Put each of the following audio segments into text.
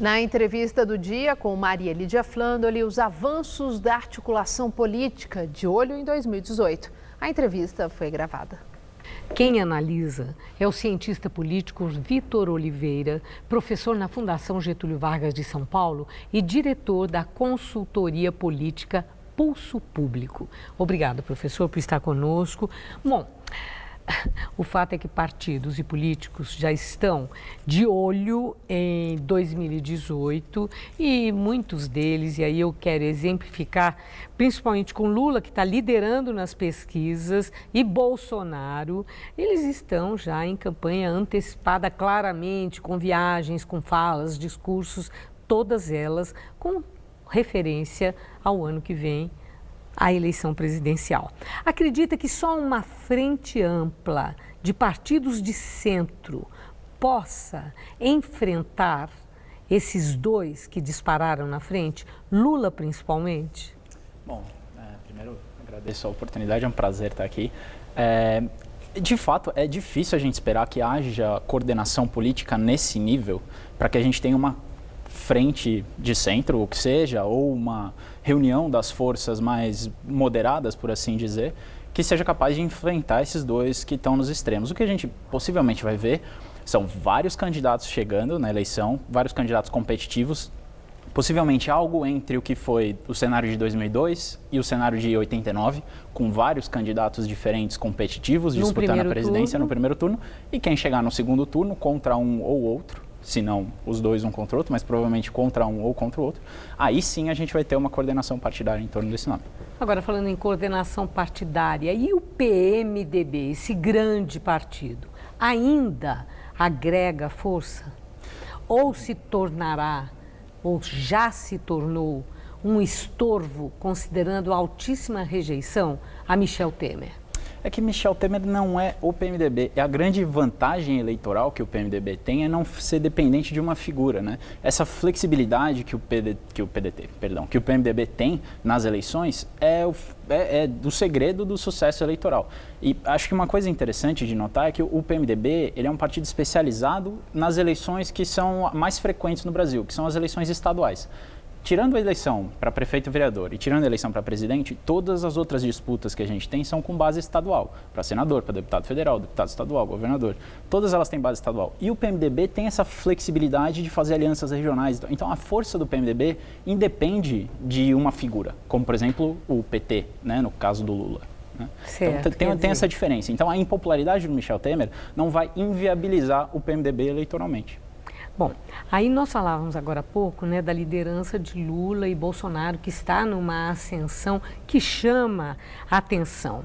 Na entrevista do dia com Maria Lídia Flandoli, os avanços da articulação política de olho em 2018. A entrevista foi gravada. Quem analisa é o cientista político Vitor Oliveira, professor na Fundação Getúlio Vargas de São Paulo e diretor da consultoria política Pulso Público. Obrigada, professor, por estar conosco. Bom, o fato é que partidos e políticos já estão de olho em 2018 e muitos deles, e aí eu quero exemplificar, principalmente com Lula, que está liderando nas pesquisas, e Bolsonaro, eles estão já em campanha antecipada claramente, com viagens, com falas, discursos, todas elas com referência ao ano que vem, a eleição presidencial. Acredita que só uma frente ampla de partidos de centro possa enfrentar esses dois que dispararam na frente, Lula principalmente? Bom, primeiro agradeço a oportunidade, é um prazer estar aqui. De fato, é difícil a gente esperar que haja coordenação política nesse nível para que a gente tenha uma frente de centro, o que seja, ou uma reunião das forças mais moderadas, por assim dizer, que seja capaz de enfrentar esses dois que estão nos extremos. O que a gente possivelmente vai ver são vários candidatos chegando na eleição, vários candidatos competitivos, possivelmente algo entre o que foi o cenário de 2002 e o cenário de 89, com vários candidatos diferentes competitivos disputando a presidência no primeiro turno, e quem chegar no segundo turno contra um ou outro, se não os dois um contra o outro, mas provavelmente contra um ou contra o outro, aí sim a gente vai ter uma coordenação partidária em torno desse nome. Agora, falando em coordenação partidária, e o PMDB, esse grande partido, ainda agrega força? Ou se tornará, ou já se tornou, um estorvo, considerando a altíssima rejeição a Michel Temer? É que Michel Temer não é o PMDB. E a grande vantagem eleitoral que o PMDB tem é não ser dependente de uma figura, né? Essa flexibilidade que o PMDB tem nas eleições é do segredo do sucesso eleitoral. E acho que uma coisa interessante de notar é que o PMDB ele é um partido especializado nas eleições que são mais frequentes no Brasil, que são as eleições estaduais. Tirando a eleição para prefeito e vereador e tirando a eleição para presidente, todas as outras disputas que a gente tem são com base estadual. Para senador, para deputado federal, deputado estadual, governador. Todas elas têm base estadual. E o PMDB tem essa flexibilidade de fazer alianças regionais. Então, a força do PMDB independe de uma figura, como, por exemplo, o PT, né, no caso do Lula. Né? Certo, então, tem essa diferença. Então, a impopularidade do Michel Temer não vai inviabilizar o PMDB eleitoralmente. Bom, aí nós falávamos agora há pouco, né, da liderança de Lula e Bolsonaro, que está numa ascensão que chama a atenção.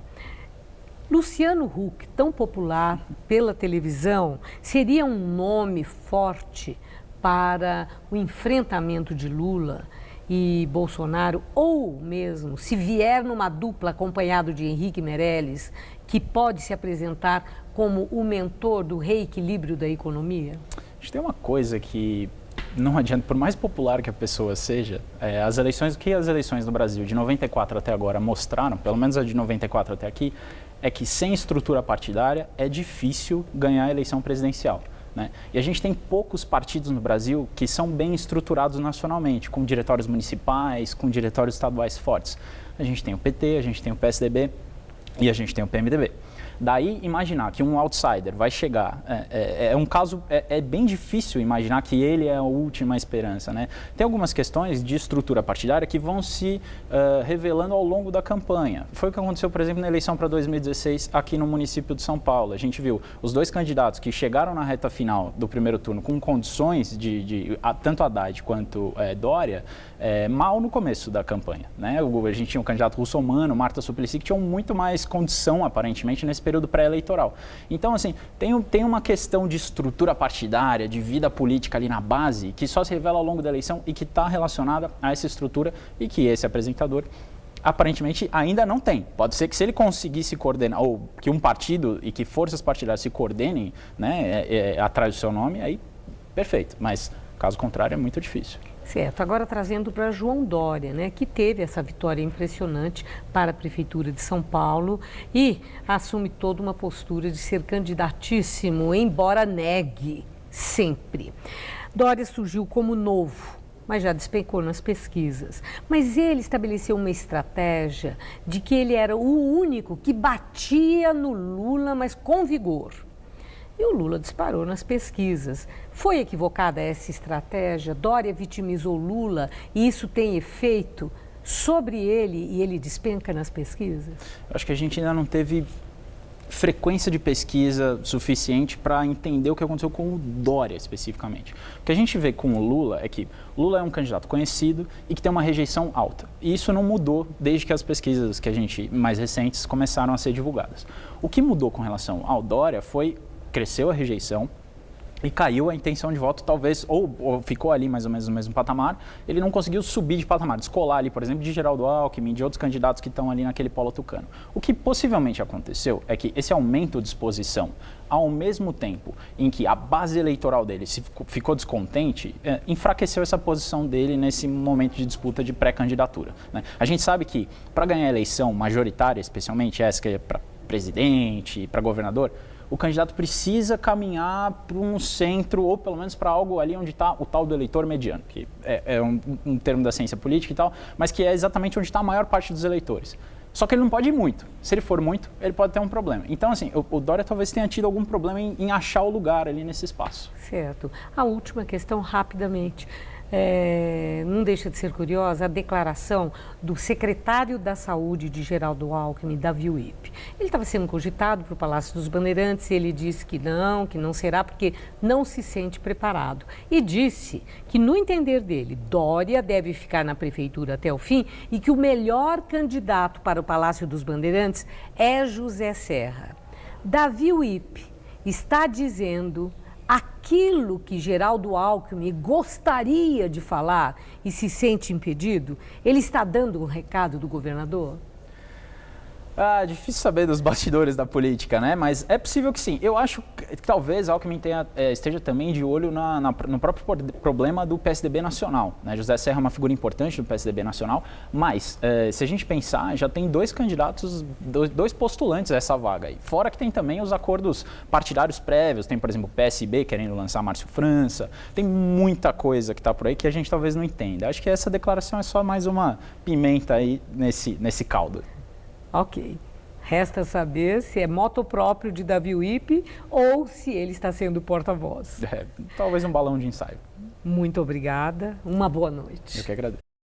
Luciano Huck, tão popular pela televisão, seria um nome forte para o enfrentamento de Lula e Bolsonaro, ou mesmo se vier numa dupla acompanhado de Henrique Meirelles, que pode se apresentar como o mentor do reequilíbrio da economia? A gente tem uma coisa que não adianta, por mais popular que a pessoa seja, as eleições no Brasil de 94 até agora mostraram, pelo menos a de 94 até aqui, é que sem estrutura partidária é difícil ganhar a eleição presidencial. Né? E a gente tem poucos partidos no Brasil que são bem estruturados nacionalmente, com diretórios municipais, com diretórios estaduais fortes. A gente tem o PT, a gente tem o PSDB e a gente tem o PMDB. Daí, imaginar que um outsider vai chegar, é bem difícil imaginar que ele é a última esperança, né? Tem algumas questões de estrutura partidária que vão se revelando ao longo da campanha. Foi o que aconteceu, por exemplo, na eleição para 2016 aqui no município de São Paulo. A gente viu os dois candidatos que chegaram na reta final do primeiro turno com condições tanto Haddad quanto Dória, mal no começo da campanha, né? A gente tinha o candidato russomano, Marta Suplicy, que tinham muito mais condição, aparentemente, nesse período pré-eleitoral. Então, assim, tem uma questão de estrutura partidária, de vida política ali na base, que só se revela ao longo da eleição e que está relacionada a essa estrutura e que esse apresentador aparentemente ainda não tem. Pode ser que se ele conseguisse coordenar, ou que um partido e que forças partidárias se coordenem, né, atrás do seu nome, aí perfeito. Mas, caso contrário, é muito difícil. Certo. Agora trazendo para João Dória, né, que teve essa vitória impressionante para a Prefeitura de São Paulo e assume toda uma postura de ser candidatíssimo, embora negue sempre. Dória surgiu como novo, mas já despencou nas pesquisas. Mas ele estabeleceu uma estratégia de que ele era o único que batia no Lula, mas com vigor. E o Lula disparou nas pesquisas. Foi equivocada essa estratégia? Dória vitimizou Lula e isso tem efeito sobre ele e ele despenca nas pesquisas? Eu acho que a gente ainda não teve frequência de pesquisa suficiente para entender o que aconteceu com o Dória especificamente. O que a gente vê com o Lula é que o Lula é um candidato conhecido e que tem uma rejeição alta. E isso não mudou desde que as pesquisas que a gente mais recentes começaram a ser divulgadas. O que mudou com relação ao Dória foi cresceu a rejeição e caiu a intenção de voto, talvez, ou ficou ali mais ou menos no mesmo patamar. Ele não conseguiu subir de patamar, descolar ali, por exemplo, de Geraldo Alckmin, de outros candidatos que estão ali naquele polo tucano. O que possivelmente aconteceu é que esse aumento de exposição, ao mesmo tempo em que a base eleitoral dele ficou descontente, enfraqueceu essa posição dele nesse momento de disputa de pré-candidatura, né? A gente sabe que para ganhar a eleição majoritária, especialmente essa que é para presidente, para governador, o candidato precisa caminhar para um centro, ou pelo menos para algo ali onde está o tal do eleitor mediano, que é um termo da ciência política e tal, mas que é exatamente onde está a maior parte dos eleitores. Só que ele não pode ir muito. Se ele for muito, ele pode ter um problema. Então, assim, o Dória talvez tenha tido algum problema em achar o lugar ali nesse espaço. Certo. A última questão, rapidamente. Não deixa de ser curiosa a declaração do secretário da Saúde de Geraldo Alckmin, Davi Wip. Ele estava sendo cogitado para o Palácio dos Bandeirantes e ele disse que não será porque não se sente preparado. E disse que, no entender dele, Dória deve ficar na prefeitura até o fim e que o melhor candidato para o Palácio dos Bandeirantes é José Serra. Davi Wip está dizendo aquilo que Geraldo Alckmin gostaria de falar e se sente impedido? Ele está dando um recado do governador? Difícil saber dos bastidores da política, né? Mas é possível que sim. Eu acho que talvez Alckmin esteja também de olho no próprio problema do PSDB nacional, né? José Serra é uma figura importante do PSDB nacional, mas se a gente pensar, já tem dois candidatos, dois postulantes a essa vaga aí. Fora que tem também os acordos partidários prévios, tem, por exemplo, o PSB querendo lançar Márcio França, tem muita coisa que está por aí que a gente talvez não entenda. Acho que essa declaração é só mais uma pimenta aí nesse caldo. Ok. Resta saber se é moto próprio de Davi Wip ou se ele está sendo porta-voz. Talvez um balão de ensaio. Muito obrigada. Uma boa noite. Eu que agradeço.